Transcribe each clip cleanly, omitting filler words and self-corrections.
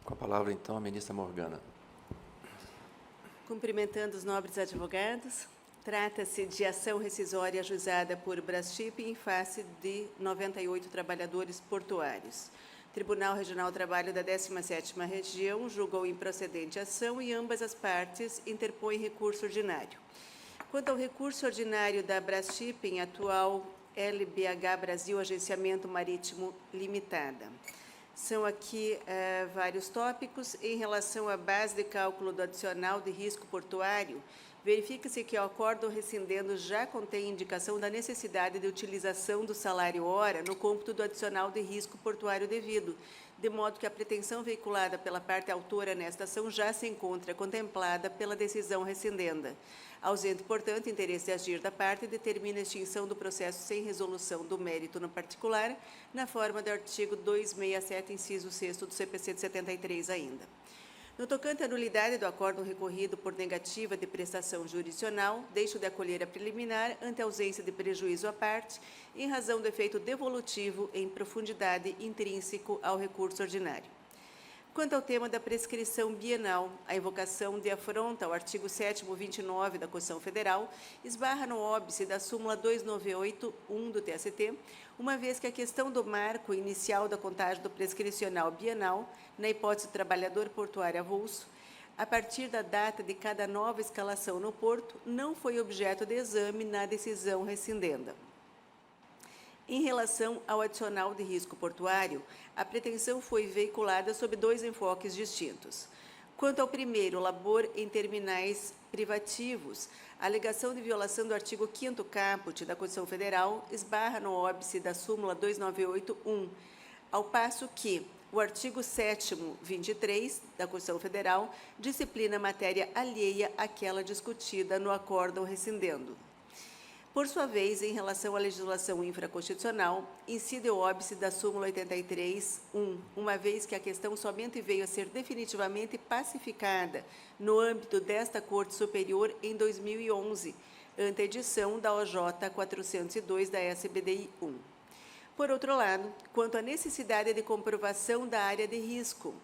Com a palavra, então, a ministra Morgana. Cumprimentando os nobres advogados, trata-se de ação rescisória ajuizada por Braskem em face de 98 trabalhadores portuários. Tribunal Regional do Trabalho da 17ª Região julgou improcedente a ação e ambas as partes interpõem recurso ordinário. Quanto ao recurso ordinário da Braskem, atual LBH Brasil Agenciamento Marítimo Limitada, são aqui vários tópicos. Em relação à base de cálculo do adicional de risco portuário, verifica-se que o acórdão rescindendo já contém indicação da necessidade de utilização do salário-hora no cômputo do adicional de risco portuário devido, de modo que a pretensão veiculada pela parte autora nesta ação já se encontra contemplada pela decisão rescindenda. Ausente, portanto, interesse de agir da parte, determina a extinção do processo sem resolução do mérito no particular, na forma do artigo 267, inciso 6º do CPC de 73 ainda. No tocante à nulidade do acórdão recorrido por negativa de prestação jurisdicional, deixo de acolher a preliminar ante a ausência de prejuízo à parte, em razão do efeito devolutivo em profundidade intrínseco ao recurso ordinário. Quanto ao tema da prescrição bienal, a invocação de afronta ao artigo 7º 29 da Constituição Federal esbarra no óbice da súmula 298-1 do TST, uma vez que a questão do marco inicial da contagem do prescricional bienal, na hipótese do trabalhador portuário avulso, a partir da data de cada nova escalação no porto, não foi objeto de exame na decisão rescindenda. Em relação ao adicional de risco portuário, a pretensão foi veiculada sob dois enfoques distintos. Quanto ao primeiro, labor em terminais privativos, a alegação de violação do artigo 5º caput da Constituição Federal esbarra no óbice da súmula 298-1, ao passo que o artigo 7º 23 da Constituição Federal disciplina matéria alheia àquela discutida no acórdão rescindendo. Por sua vez, em relação à legislação infraconstitucional, incide o óbice da súmula 83-1, uma vez que a questão somente veio a ser definitivamente pacificada no âmbito desta Corte Superior em 2011, ante a edição da OJ 402 da SBDI 1. Por outro lado, quanto à necessidade de comprovação da área de risco,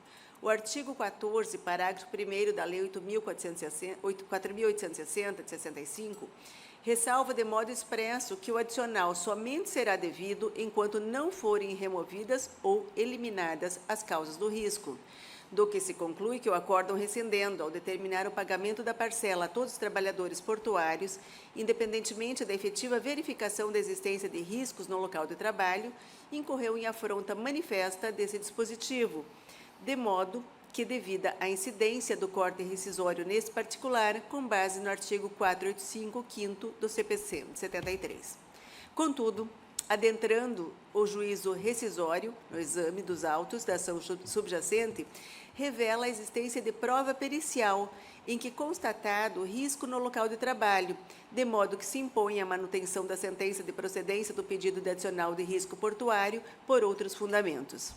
o artigo 14, parágrafo 1º da Lei 4.860, de 65, ressalva de modo expresso que o adicional somente será devido enquanto não forem removidas ou eliminadas as causas do risco, do que se conclui que o acórdão rescindendo, ao determinar o pagamento da parcela a todos os trabalhadores portuários, independentemente da efetiva verificação da existência de riscos no local de trabalho, incorreu em afronta manifesta desse dispositivo, de modo que, devida à incidência do corte rescisório nesse particular, com base no artigo 485, 5º do CPC, de 73. Contudo, adentrando o juízo rescisório, no exame dos autos da ação subjacente, revela a existência de prova pericial em que constatado risco no local de trabalho, de modo que se impõe a manutenção da sentença de procedência do pedido de adicional de risco portuário por outros fundamentos.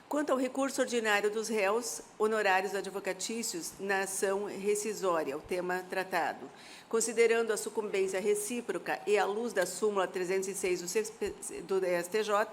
Quanto ao recurso ordinário dos réus, honorários advocatícios na ação rescisória, o tema tratado, considerando a sucumbência recíproca e à luz da súmula 306 do STJ,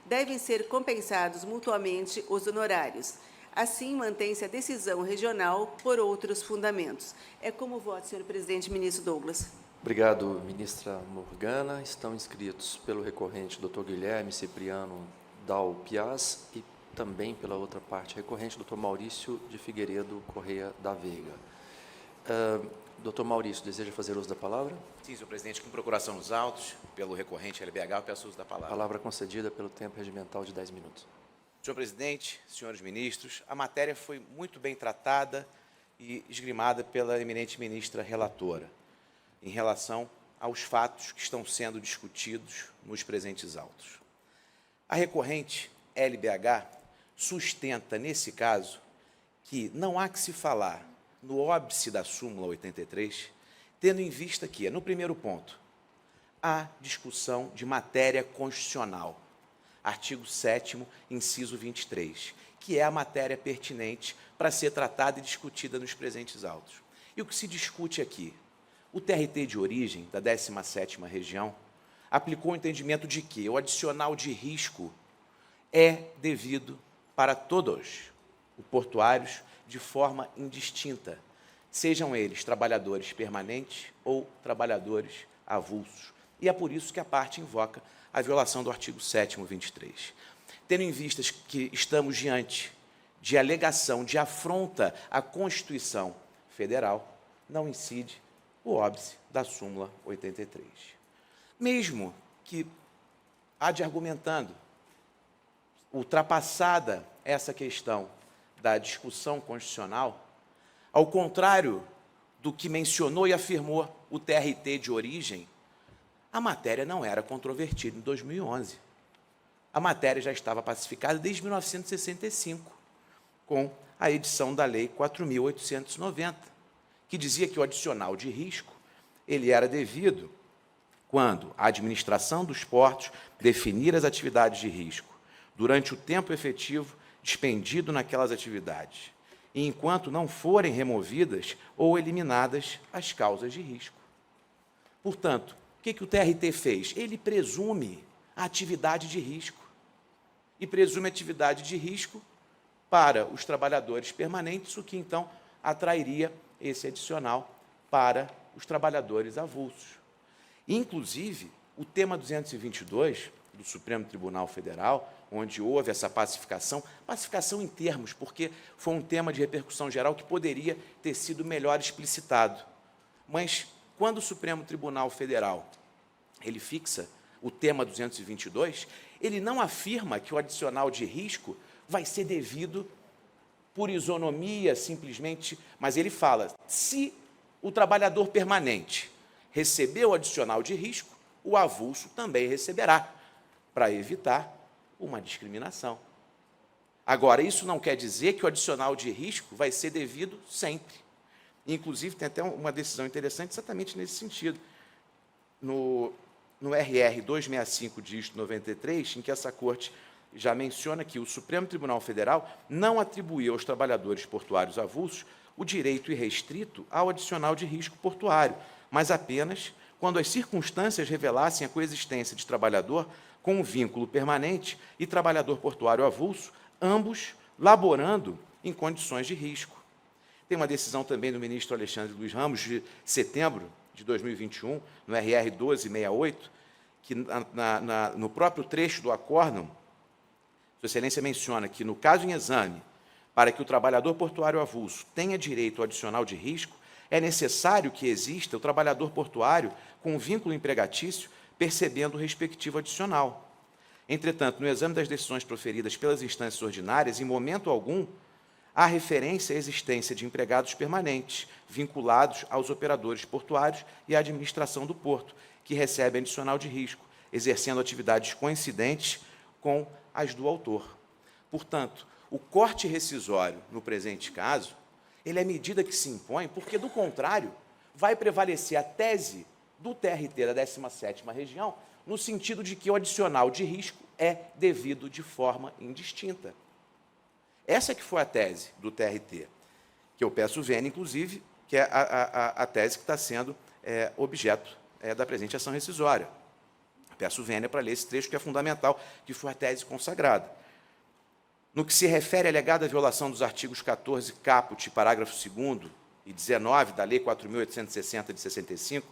devem ser compensados mutuamente os honorários. Assim, mantém-se a decisão regional por outros fundamentos. É como voto, senhor presidente. Ministro Douglas. Obrigado, ministra Morgana. Estão inscritos pelo recorrente Dr. Guilherme Cipriano Dal Piaz e também pela outra parte recorrente, Dr. Maurício de Figueiredo Correia da Veiga. Dr. Maurício, deseja fazer uso da palavra? Sim, senhor presidente, com procuração nos autos, pelo recorrente LBH, eu peço uso da palavra. Palavra concedida pelo tempo regimental de 10 minutos. Senhor presidente, senhores ministros, a matéria foi muito bem tratada e esgrimada pela eminente ministra relatora, em relação aos fatos que estão sendo discutidos nos presentes autos. A recorrente LBH sustenta, nesse caso, que não há que se falar no óbice da súmula 83, tendo em vista que, no primeiro ponto, há discussão de matéria constitucional, artigo 7º, inciso 23, que é a matéria pertinente para ser tratada e discutida nos presentes autos. E o que se discute aqui? O TRT de origem da 17ª Região aplicou o entendimento de que o adicional de risco é devido para todos os portuários de forma indistinta, sejam eles trabalhadores permanentes ou trabalhadores avulsos. E é por isso que a parte invoca a violação do artigo 7º, 23. Tendo em vista que estamos diante de alegação de afronta à Constituição Federal, não incide o óbice da súmula 83. Mesmo que, argumentando, ultrapassada essa questão da discussão constitucional, ao contrário do que mencionou e afirmou o TRT de origem, a matéria não era controvertida em 2011. A matéria já estava pacificada desde 1965, com a edição da Lei 4.890, que dizia que o adicional de risco ele era devido quando a administração dos portos definir as atividades de risco durante o tempo efetivo dispendido naquelas atividades, e enquanto não forem removidas ou eliminadas as causas de risco. Portanto, o que o TRT fez? Ele presume a atividade de risco. E presume a atividade de risco para os trabalhadores permanentes, o que, então, atrairia esse adicional para os trabalhadores avulsos. Inclusive, o tema 222 do Supremo Tribunal Federal, onde houve essa pacificação em termos, porque foi um tema de repercussão geral que poderia ter sido melhor explicitado. Mas, quando o Supremo Tribunal Federal ele fixa o tema 222, ele não afirma que o adicional de risco vai ser devido por isonomia, simplesmente, mas ele fala, se o trabalhador permanente recebeu o adicional de risco, o avulso também receberá, para evitar uma discriminação. Agora, isso não quer dizer que o adicional de risco vai ser devido sempre. Inclusive, tem até uma decisão interessante exatamente nesse sentido. No RR 265, dígito 93, em que essa Corte já menciona que o Supremo Tribunal Federal não atribuiu aos trabalhadores portuários avulsos o direito irrestrito ao adicional de risco portuário, mas apenas quando as circunstâncias revelassem a coexistência de trabalhador com um vínculo permanente e trabalhador portuário avulso, ambos laborando em condições de risco. Tem uma decisão também do ministro Alexandre Luiz Ramos, de setembro de 2021, no RR 1268, que no próprio trecho do acórdão, Sua Excelência menciona que, no caso em exame, para que o trabalhador portuário avulso tenha direito ao adicional de risco, é necessário que exista o trabalhador portuário com vínculo empregatício percebendo o respectivo adicional. Entretanto, no exame das decisões proferidas pelas instâncias ordinárias, em momento algum, há referência à existência de empregados permanentes, vinculados aos operadores portuários e à administração do porto, que recebem adicional de risco, exercendo atividades coincidentes com as do autor. Portanto, o corte rescisório, no presente caso, ele é medida que se impõe porque, do contrário, vai prevalecer a tese do TRT da 17ª Região, no sentido de que o adicional de risco é devido de forma indistinta. Essa que foi a tese do TRT, que eu peço vênia, inclusive, que é a tese que está sendo objeto da presente ação rescisória. Peço vênia para ler esse trecho, que é fundamental, que foi a tese consagrada. No que se refere à alegada violação dos artigos 14 caput, parágrafo 2º, e 19 da Lei 4.860, de 65,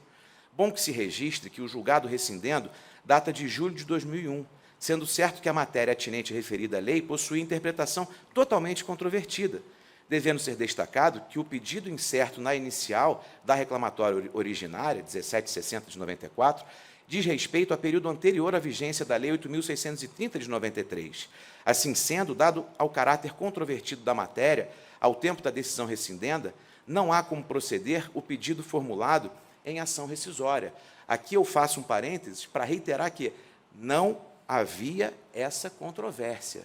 bom que se registre que o julgado rescindendo data de julho de 2001, sendo certo que a matéria atinente referida à lei possui interpretação totalmente controvertida, devendo ser destacado que o pedido incerto na inicial da reclamatória originária, 1760 de 94, diz respeito a período anterior à vigência da Lei 8.630 de 93. Assim sendo, dado ao caráter controvertido da matéria, ao tempo da decisão rescindenda, não há como proceder o pedido formulado em ação rescisória. Aqui eu faço um parênteses para reiterar que não havia essa controvérsia.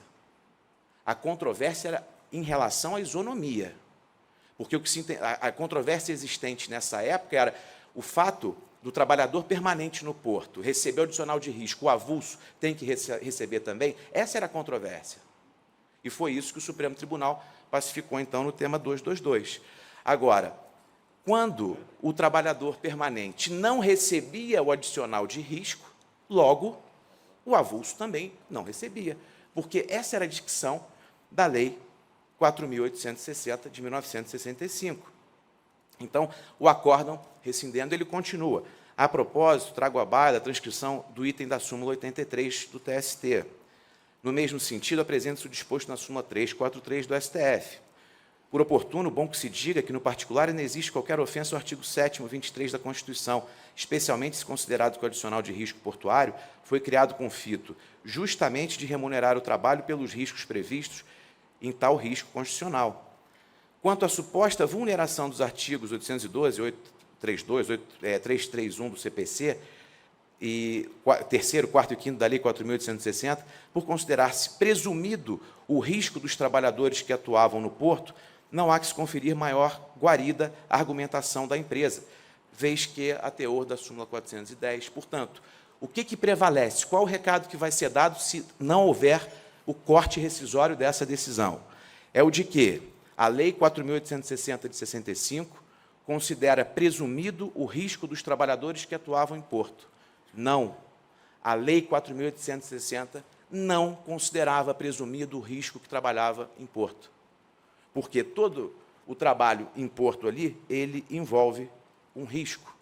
A controvérsia era em relação à isonomia, porque a controvérsia existente nessa época era o fato do trabalhador permanente no porto receber o adicional de risco, o avulso tem que receber também. Essa era a controvérsia. E foi isso que o Supremo Tribunal pacificou, então, no tema 222. Agora, quando o trabalhador permanente não recebia o adicional de risco, logo, o avulso também não recebia, porque essa era a dicção da Lei 4.860, de 1965. Então, o acórdão, rescindendo, ele continua. A propósito, trago à baila a transcrição do item da súmula 83 do TST. No mesmo sentido, apresenta-se o disposto na súmula 343 do STF. Por oportuno, bom que se diga que, no particular, não existe qualquer ofensa ao artigo 7º, 23 da Constituição, especialmente se considerado que o adicional de risco portuário foi criado com o fito justamente de remunerar o trabalho pelos riscos previstos em tal risco constitucional. Quanto à suposta vulneração dos artigos 812, 832, 331 do CPC, e 3º, 4º e 5º da Lei 4.860, por considerar-se presumido o risco dos trabalhadores que atuavam no porto, não há que se conferir maior guarida à argumentação da empresa, vez que a teor da súmula 410. Portanto, o que prevalece? Qual o recado que vai ser dado se não houver o corte rescisório dessa decisão? É o de que a Lei 4.860 de 65 considera presumido o risco dos trabalhadores que atuavam em porto. Não. A Lei 4.860 não considerava presumido o risco que trabalhava em porto. Porque todo o trabalho em porto ali, ele envolve um risco.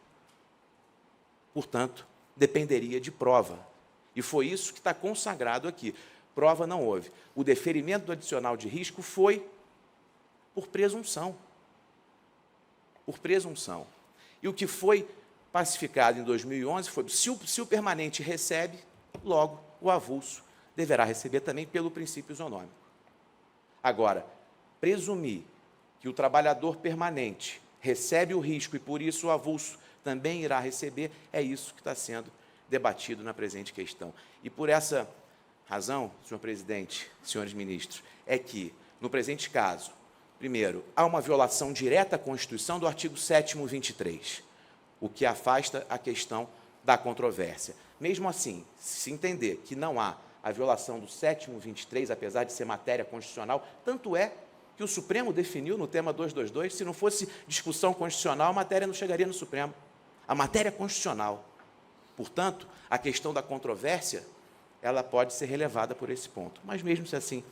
Portanto, dependeria de prova. E foi isso que está consagrado aqui. Prova não houve. O deferimento do adicional de risco foi por presunção. Por presunção. E o que foi pacificado em 2011 foi, se o permanente recebe, logo o avulso deverá receber também pelo princípio isonômico. Agora, presumir que o trabalhador permanente recebe o risco e, por isso, o avulso também irá receber, é isso que está sendo debatido na presente questão. E por essa razão, senhor presidente, senhores ministros, é que, no presente caso, primeiro, há uma violação direta à Constituição do artigo 7º, 23, o que afasta a questão da controvérsia. Mesmo assim, se entender que não há a violação do 7º, 23, apesar de ser matéria constitucional, tanto é que o Supremo definiu no tema 222, se não fosse discussão constitucional, a matéria não chegaria no Supremo. A matéria é constitucional. Portanto, a questão da controvérsia, ela pode ser relevada por esse ponto. Mas, mesmo se assim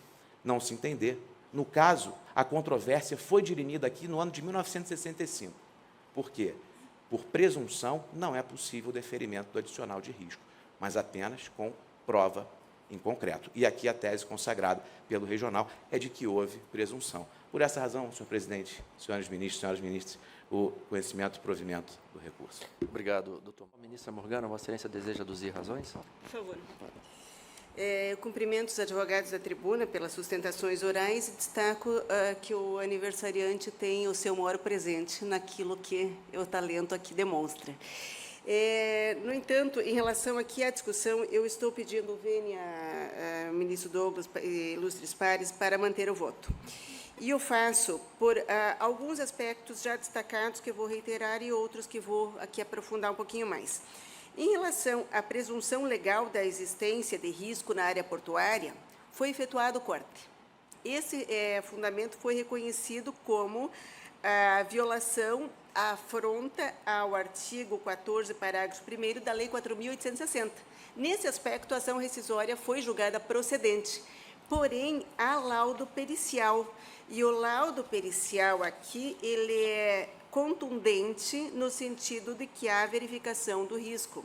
não se entender, no caso, a controvérsia foi dirimida aqui no ano de 1965. Por quê? Por presunção, não é possível o deferimento do adicional de risco, mas apenas com prova em concreto. E aqui a tese consagrada pelo regional é de que houve presunção. Por essa razão, senhor presidente, senhores ministros, senhoras ministras, o conhecimento e provimento do recurso. Obrigado, doutor. Ministra Morgana, Vossa Excelência deseja aduzir razões? Por favor. Eu cumprimento os advogados da tribuna pelas sustentações orais e destaco que o aniversariante tem o seu maior presente naquilo que o talento aqui demonstra. No entanto, em relação aqui à discussão, eu estou pedindo o vênia ao ministro Douglas e ilustres pares para manter o voto. E eu faço por alguns aspectos já destacados que eu vou reiterar e outros que vou aqui aprofundar um pouquinho mais. Em relação à presunção legal da existência de risco na área portuária, foi efetuado o corte. Esse fundamento foi reconhecido como a violação, a afronta ao artigo 14, parágrafo 1º da Lei 4.860. Nesse aspecto, a ação rescisória foi julgada procedente, porém, há laudo pericial. E o laudo pericial aqui, ele é contundente no sentido de que há verificação do risco.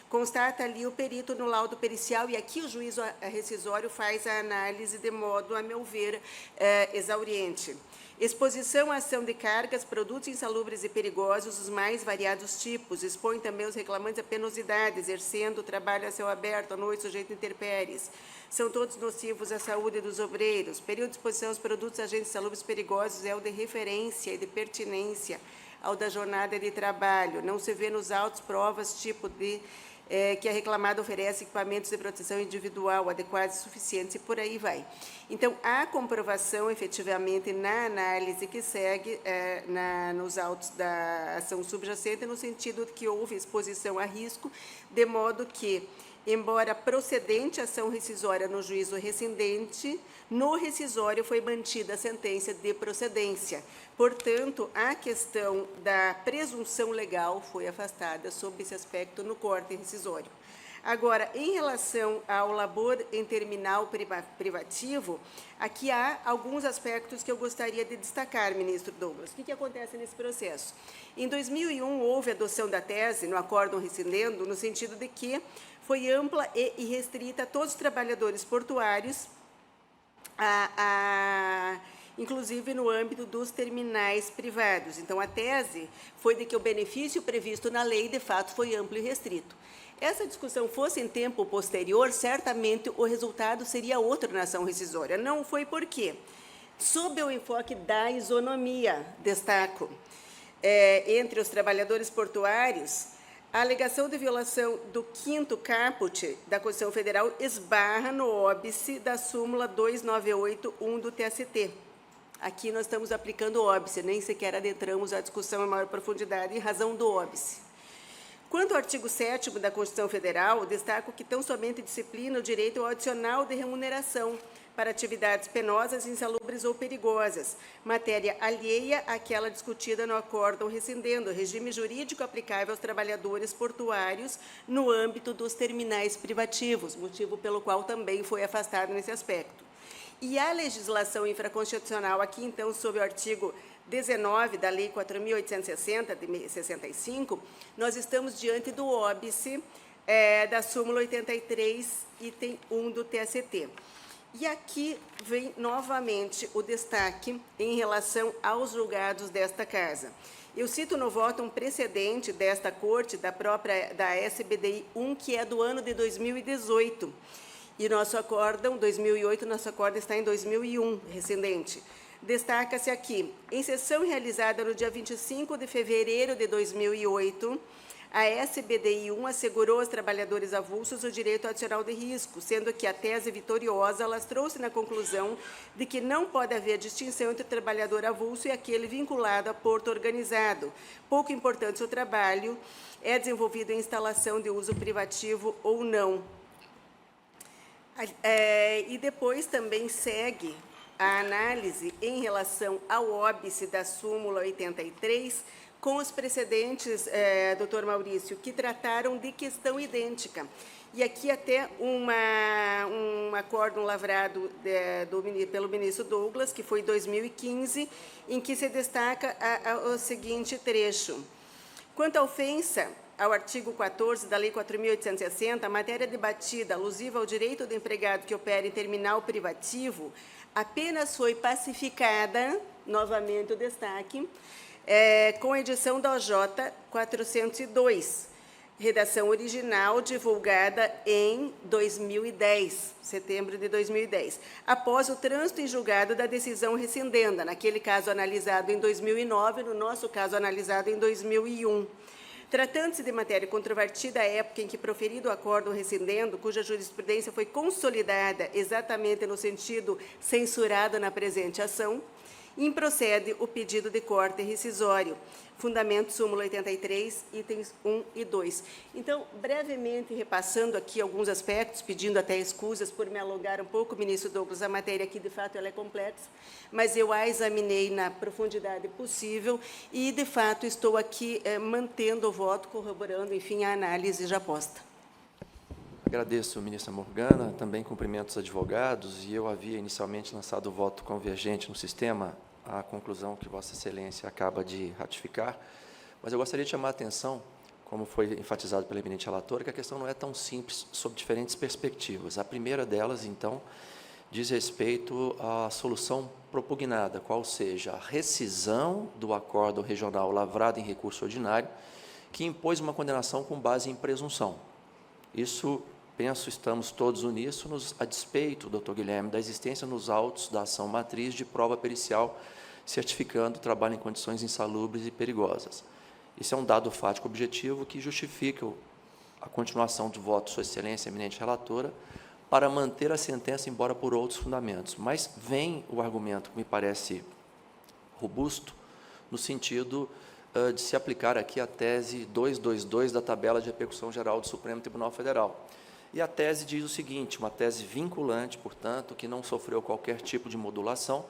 Constata ali o perito no laudo pericial, e aqui o juízo rescisório faz a análise de modo, a meu ver, exauriente. Exposição à ação de cargas, produtos insalubres e perigosos, os mais variados tipos. Expõe também os reclamantes à penosidade, exercendo o trabalho a céu aberto, à noite, sujeito a intempéries. São todos nocivos à saúde dos obreiros. Período de exposição aos produtos agentes insalubres perigosos é o de referência e de pertinência ao da jornada de trabalho. Não se vê nos autos provas tipo de que a reclamada oferece equipamentos de proteção individual adequados e suficientes, e por aí vai. Então, há comprovação, efetivamente, na análise que segue nos autos da ação subjacente, no sentido de que houve exposição a risco, de modo que, embora procedente a ação rescisória no juízo rescindente, no rescisório foi mantida a sentença de procedência. Portanto, a questão da presunção legal foi afastada sob esse aspecto no corte rescisório. Agora, em relação ao labor em terminal privativo, aqui há alguns aspectos que eu gostaria de destacar, ministro Douglas. O que acontece nesse processo? Em 2001, houve adoção da tese no acórdão rescindendo, no sentido de que foi ampla e irrestrita a todos os trabalhadores portuários, inclusive no âmbito dos terminais privados. Então, a tese foi de que o benefício previsto na lei, de fato, foi amplo e restrito. Essa discussão fosse em tempo posterior, certamente o resultado seria outro na ação rescisória. Não foi por quê? Sob o enfoque da isonomia, destaco, entre os trabalhadores portuários, a alegação de violação do 5º caput da Constituição Federal esbarra no óbice da súmula 298.1 do TST. Aqui nós estamos aplicando o óbice, nem sequer adentramos a discussão em maior profundidade em razão do óbice. Quanto ao artigo 7º da Constituição Federal, destaco que tão somente disciplina o direito ao adicional de remuneração para atividades penosas, insalubres ou perigosas, matéria alheia àquela discutida no acórdão rescindendo, regime jurídico aplicável aos trabalhadores portuários no âmbito dos terminais privativos, motivo pelo qual também foi afastado nesse aspecto. E a legislação infraconstitucional, aqui, então, sob o artigo 19 da Lei 4.860, de 65, nós estamos diante do óbice da súmula 83, item 1 do TST. E aqui vem novamente o destaque em relação aos julgados desta Casa. Eu cito no voto um precedente desta Corte, da SBDI 1, que é do ano de 2018. E nosso acórdão, 2008, nosso acórdão está em 2001, rescindente. Destaca-se aqui, em sessão realizada no dia 25 de fevereiro de 2008, a SBDI 1 assegurou aos trabalhadores avulsos o direito adicional de risco, sendo que a tese vitoriosa lastrou-se na conclusão de que não pode haver distinção entre o trabalhador avulso e aquele vinculado a porto organizado. Pouco importante se o trabalho é desenvolvido em instalação de uso privativo ou não. E depois também segue a análise em relação ao óbice da súmula 83, com os precedentes, doutor Maurício, que trataram de questão idêntica. E aqui até um acórdão lavrado pelo ministro Douglas, que foi em 2015, em que se destaca o seguinte trecho. Quanto à ofensa ao artigo 14 da Lei 4.860, a matéria debatida, alusiva ao direito do empregado que opera em terminal privativo, apenas foi pacificada, novamente o destaque, com a edição da OJ 402, redação original divulgada em 2010, setembro de 2010, após o trânsito em julgado da decisão rescindenda, naquele caso analisado em 2009, no nosso caso analisado em 2001. Tratando-se de matéria controvertida à época em que proferido o acórdão rescindendo, cuja jurisprudência foi consolidada exatamente no sentido censurado na presente ação, improcede o pedido de corte rescisório, fundamento súmula 83, itens 1 e 2. Então, brevemente repassando aqui alguns aspectos, pedindo até escusas por me alongar um pouco, ministro Douglas, a matéria aqui, de fato, ela é complexa, mas eu a examinei na profundidade possível e, de fato, estou aqui mantendo o voto, corroborando, enfim, a análise já posta. Agradeço, ministra Morgana, também cumprimento os advogados, e eu havia inicialmente lançado o voto convergente no sistema, a conclusão que Vossa Excelência acaba de ratificar, mas eu gostaria de chamar a atenção, como foi enfatizado pela eminente relatora, que a questão não é tão simples, sob diferentes perspectivas. A primeira delas, então, diz respeito à solução propugnada, qual seja a rescisão do acórdão regional lavrado em recurso ordinário, que impôs uma condenação com base em presunção. Isso, penso, estamos todos uníssonos, a despeito, doutor Guilherme, da existência nos autos da ação matriz de prova pericial certificando o trabalho em condições insalubres e perigosas. Isso é um dado fático objetivo que justifica a continuação do voto de Sua Excelência, eminente relatora, para manter a sentença, embora por outros fundamentos. Mas vem o argumento que me parece robusto, no sentido de se aplicar aqui a tese 222 da tabela de repercussão geral do Supremo Tribunal Federal. E a tese diz o seguinte, uma tese vinculante, portanto, que não sofreu qualquer tipo de modulação,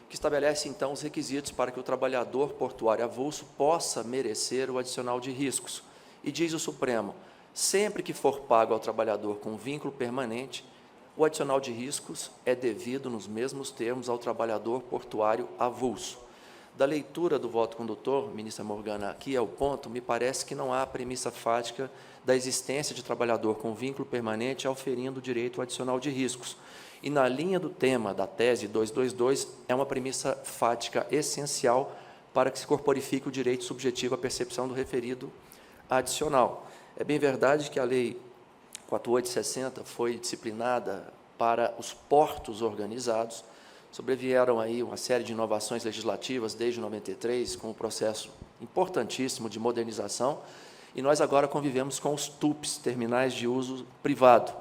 que estabelece, então, os requisitos para que o trabalhador portuário avulso possa merecer o adicional de riscos. E diz o Supremo, sempre que for pago ao trabalhador com vínculo permanente, o adicional de riscos é devido nos mesmos termos ao trabalhador portuário avulso. Da leitura do voto condutor, ministra Morgana, aqui é o ponto, me parece que não há premissa fática da existência de trabalhador com vínculo permanente auferindo direito adicional de riscos. E na linha do tema da tese 222, é uma premissa fática essencial para que se corporifique o direito subjetivo à percepção do referido adicional. É bem verdade que a Lei 4860 foi disciplinada para os portos organizados. Sobrevieram aí uma série de inovações legislativas desde 93, com um processo importantíssimo de modernização, e nós agora convivemos com os TUPs, terminais de uso privado,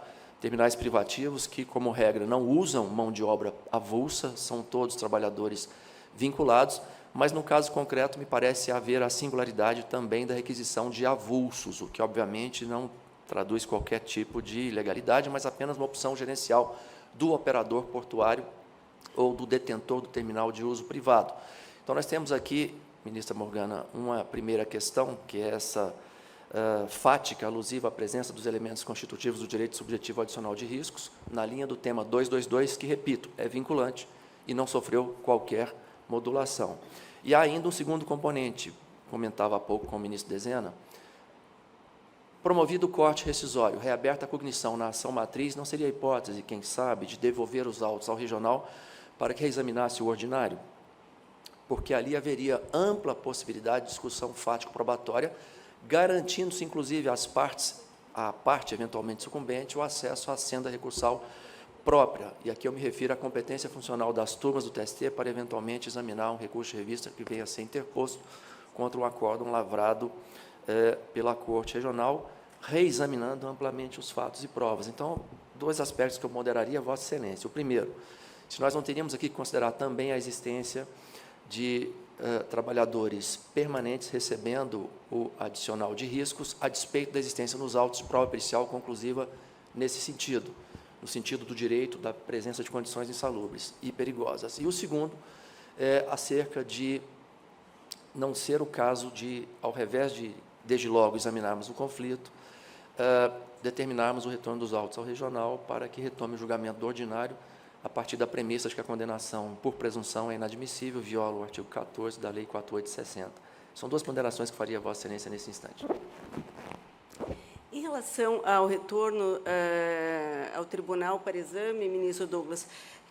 terminais privativos que, como regra, não usam mão de obra avulsa, são todos trabalhadores vinculados, mas, no caso concreto, me parece haver a singularidade também da requisição de avulsos, o que, obviamente, não traduz qualquer tipo de ilegalidade, mas apenas uma opção gerencial do operador portuário ou do detentor do terminal de uso privado. Então, nós temos aqui, ministra Morgana, uma primeira questão, que é essa fática alusiva à presença dos elementos constitutivos do direito subjetivo adicional de riscos, na linha do tema 222, que, repito, é vinculante e não sofreu qualquer modulação. E há ainda um segundo componente, comentava há pouco com o ministro Dezena, promovido o corte rescisório, reaberta a cognição na ação matriz, não seria a hipótese, quem sabe, de devolver os autos ao regional para que reexaminasse o ordinário? Porque ali haveria ampla possibilidade de discussão fático-probatória, garantindo-se, inclusive, às partes, à parte eventualmente sucumbente, o acesso à senda recursal própria. E aqui eu me refiro à competência funcional das turmas do TST para, eventualmente, examinar um recurso de revista que venha a ser interposto contra um acórdão lavrado pela Corte Regional, reexaminando amplamente os fatos e provas. Então, dois aspectos que eu moderaria, Vossa Excelência. O primeiro, se nós não teríamos aqui que considerar também a existência de trabalhadores permanentes recebendo o adicional de riscos, a despeito da existência nos autos de prova pericial conclusiva nesse sentido, no sentido do direito da presença de condições insalubres e perigosas. E o segundo é acerca de não ser o caso de, ao revés de, desde logo, examinarmos o conflito, determinarmos o retorno dos autos ao regional para que retome o julgamento do ordinário a partir da premissa de que a condenação por presunção é inadmissível, viola o artigo 14 da Lei 4860. São duas ponderações que faria Vossa Excelência nesse instante. Em relação ao retorno ao tribunal para exame, ministro Douglas,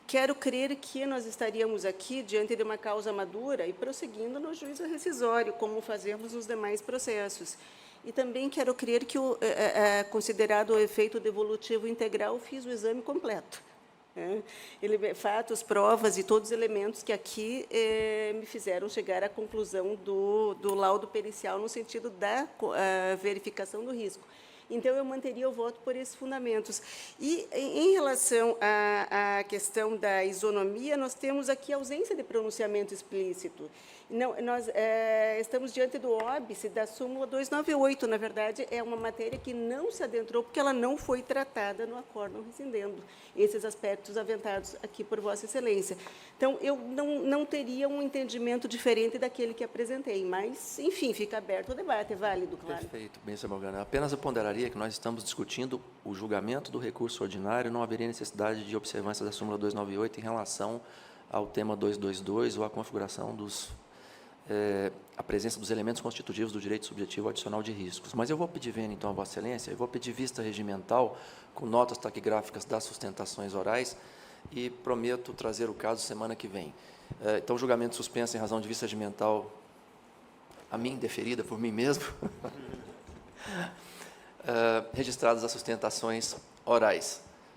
quero crer que nós estaríamos aqui diante de uma causa madura e prosseguindo no juízo rescisório, como fazemos nos demais processos. E também quero crer que, considerado o efeito devolutivo integral, fiz o exame completo. Fatos, provas e todos os elementos que aqui me fizeram chegar à conclusão do laudo pericial no sentido da verificação do risco. Então, eu manteria o voto por esses fundamentos. E, em relação à questão da isonomia, nós temos aqui a ausência de pronunciamento explícito. Não, nós estamos diante do óbice da súmula 298. Na verdade, é uma matéria que não se adentrou, porque ela não foi tratada no acórdão rescindendo esses aspectos aventados aqui por Vossa Excelência. Então, eu não teria um entendimento diferente daquele que apresentei, mas, enfim, fica aberto o debate, é válido, claro. Perfeito, ministra Morgana. Apenas eu ponderaria que nós estamos discutindo o julgamento do recurso ordinário, não haveria necessidade de observância da súmula 298 em relação ao tema 222 ou à configuração a presença dos elementos constitutivos do direito subjetivo adicional de riscos. Mas eu vou pedir vênia, então, a Vossa Excelência, eu vou pedir vista regimental com notas taquigráficas das sustentações orais e prometo trazer o caso semana que vem. Então, julgamento suspenso em razão de vista regimental a mim, deferida por mim mesmo, registradas as sustentações orais.